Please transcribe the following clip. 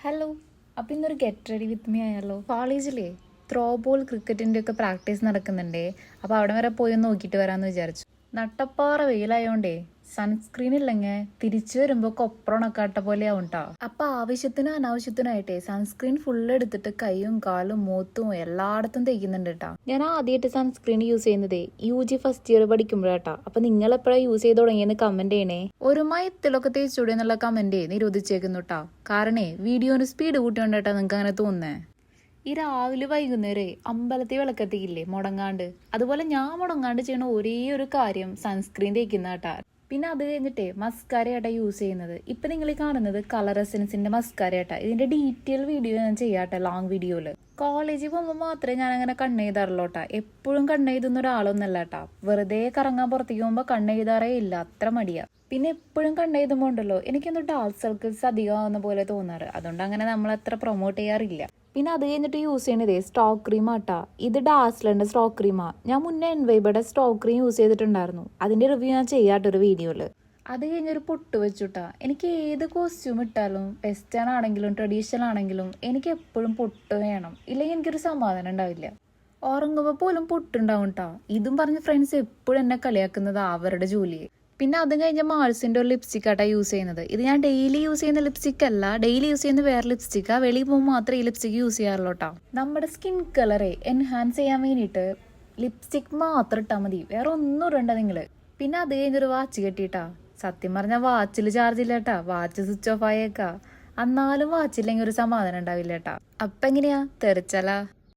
Hello. അപ്പം ഇന്നൊരു get ready with me ആയാലോ? കോളേജിലേ ത്രോ ബോൾ ക്രിക്കറ്റിൻ്റെ ഒക്കെ പ്രാക്ടീസ് നടക്കുന്നുണ്ടേ. അപ്പോൾ അവിടെ വരെ പോയി ഒന്ന് നോക്കിയിട്ട് വരാമെന്ന് വിചാരിച്ചു. നട്ടപ്പാറ വെയിലായോണ്ടേ സൺസ്ക്രീൻ ഇല്ലെങ്കിൽ തിരിച്ചു വരുമ്പോൾ കൊപ്രോണക്കാട്ട പോലെ ആവും ട്ടാ. അപ്പം ആവശ്യത്തിനും അനാവശ്യത്തിനായിട്ടേ സൺസ്ക്രീൻ ഫുള്ള് എടുത്തിട്ട് കൈയും കാലും മൂത്തും എല്ലായിടത്തും തേക്കുന്നുണ്ട് കേട്ടാ. ഞാൻ ആദ്യമായിട്ട് സൺസ്ക്രീൻ യൂസ് ചെയ്യുന്നതേ UG ഫസ്റ്റ് ഇയർ പഠിക്കുമ്പോഴാട്ടാ. അപ്പം നിങ്ങൾ എപ്പോഴാണ് യൂസ് ചെയ്ത് തുടങ്ങിയെന്ന് കമന്റ് ചെയ്യണേ. ഒരു മയത്തിലൊക്കെ തേച്ചൂടെ എന്നുള്ള കമന്റ് നിരോധിച്ചേക്കുന്നു കേട്ടാ. കാരണേ വീഡിയോന് സ്പീഡ് കൂട്ടിയോണ്ടാട്ടാ നിങ്ങൾക്ക് അങ്ങനെ തോന്നുന്നേ. ഈ രാവിലെ വൈകുന്നേരേ അമ്പലത്തിൽ വിളക്കത്തിക്കില്ലേ മുടങ്ങാണ്ട്, അതുപോലെ ഞാൻ മുടങ്ങാണ്ട് ചെയ്യണ ഒരേ ഒരു കാര്യം സൺസ്ക്രീൻ തേക്കുന്ന കേട്ടാ. പിന്നെ അത് കഴിഞ്ഞിട്ടേ മസ്കാരയാട്ടാ യൂസ് ചെയ്യുന്നത്. ഇപ്പൊ നിങ്ങൾ ഈ കാണുന്നത് കളർ എസൻസിന്റെ മസ്കാരയാട്ടാ. ഇതിന്റെ ഡീറ്റെയിൽ വീഡിയോ ഞാൻ ചെയ്യാട്ടെ ലോങ് വീഡിയോയില്. കോളേജിൽ പോകുമ്പോൾ മാത്രമേ ഞാൻ അങ്ങനെ കണ്ണെഴുതാറുള്ളൂട്ടാ. എപ്പോഴും കണ്ണെഴുതുന്ന ഒരാളൊന്നല്ല കേട്ടാ. വെറുതെ കറങ്ങാൻ പുറത്തേക്ക് പോകുമ്പോൾ കണ്ണെഴുതാറേ ഇല്ല, അത്ര മടിയാ. പിന്നെ എപ്പോഴും കണ്ണെഴുതുമ്പോൾ ഉണ്ടല്ലോ എനിക്കെന്തോ ഡാർക്ക് സർക്കിൾസ് അധികമാകുന്ന പോലെ തോന്നാറ്. അതുകൊണ്ട് അങ്ങനെ നമ്മൾ അത്ര പ്രൊമോട്ട് ചെയ്യാറില്ല. പിന്നെ അത് കഴിഞ്ഞിട്ട് യൂസ് ചെയ്യണതേ സ്റ്റോക്ക് ക്രീം ആട്ടാ. ഇത് ഡാസ്ലറിന്റെ സ്റ്റോക്ക് ക്രീമാ. ഞാൻ മുന്നേ എൻവൈബയുടെ സ്റ്റോക്ക് ക്രീം യൂസ് ചെയ്തിട്ടുണ്ടായിരുന്നു. അതിന്റെ റിവ്യൂ ഞാൻ ചെയ്യാട്ടൊരു വീഡിയോയില്. അത് കഴിഞ്ഞൊരു പൊട്ട് വെച്ചുട്ടാ. എനിക്ക് ഏത് കോസ്റ്റ്യൂം ഇട്ടാലും വെസ്റ്റേൺ ആണെങ്കിലും ട്രഡീഷണൽ ആണെങ്കിലും എനിക്ക് എപ്പോഴും പൊട്ട് വേണം, ഇല്ലെങ്കിൽ എനിക്കൊരു സമാധാനം ഉണ്ടാവില്ല. ഉറങ്ങുമ്പോൾ പോലും പൊട്ടുണ്ടാവും ട്ടാ. ഇതും പറഞ്ഞ് ഫ്രണ്ട്സ് എപ്പോഴും എന്നെ കളിയാക്കുന്നത് അവരുടെ ജോലിയെ. പിന്നെ അതും കഴിഞ്ഞ മാൾസിന്റെ ഒരു ലിപ്സ്റ്റിക് ആട്ടാ യൂസ് ചെയ്യുന്നത്. ഇത് ഞാൻ ഡെയിലി യൂസ് ചെയ്യുന്ന ലിപ്സ്റ്റിക് അല്ല, ഡെയിലി യൂസ് ചെയ്യുന്ന വേറെ ലിപ്സ്റ്റിക്കാ. വെളിയിൽ പോകുമ്പോൾ മാത്രമേ ഈ ലിപ്സ്റ്റിക് യൂസ് ചെയ്യാറുള്ളൂ കേട്ടോ. നമ്മുടെ സ്കിൻ കളറെ എൻഹാൻസ് ചെയ്യാൻ വേണ്ടിയിട്ട് ലിപ്സ്റ്റിക് മാത്രം ഇട്ടാൽ മതി, വേറെ ഒന്നും ഇടണ്ട നിങ്ങള്. പിന്നെ അത് കഴിഞ്ഞൊരു വാച്ച് കെട്ടിയിട്ടാ. സത്യം പറഞ്ഞാൽ വാച്ചിൽ ചാർജ് ഇല്ല കേട്ടാ, വാച്ച് സ്വിച്ച് ഓഫ് ആയേക്കാ. എന്നാലും വാച്ചില്ലെങ്കിൽ ഒരു സമാധാനം ഉണ്ടാവില്ല കേട്ടാ. അപ്പൊ എങ്ങനെയാ തെറിച്ചലാ?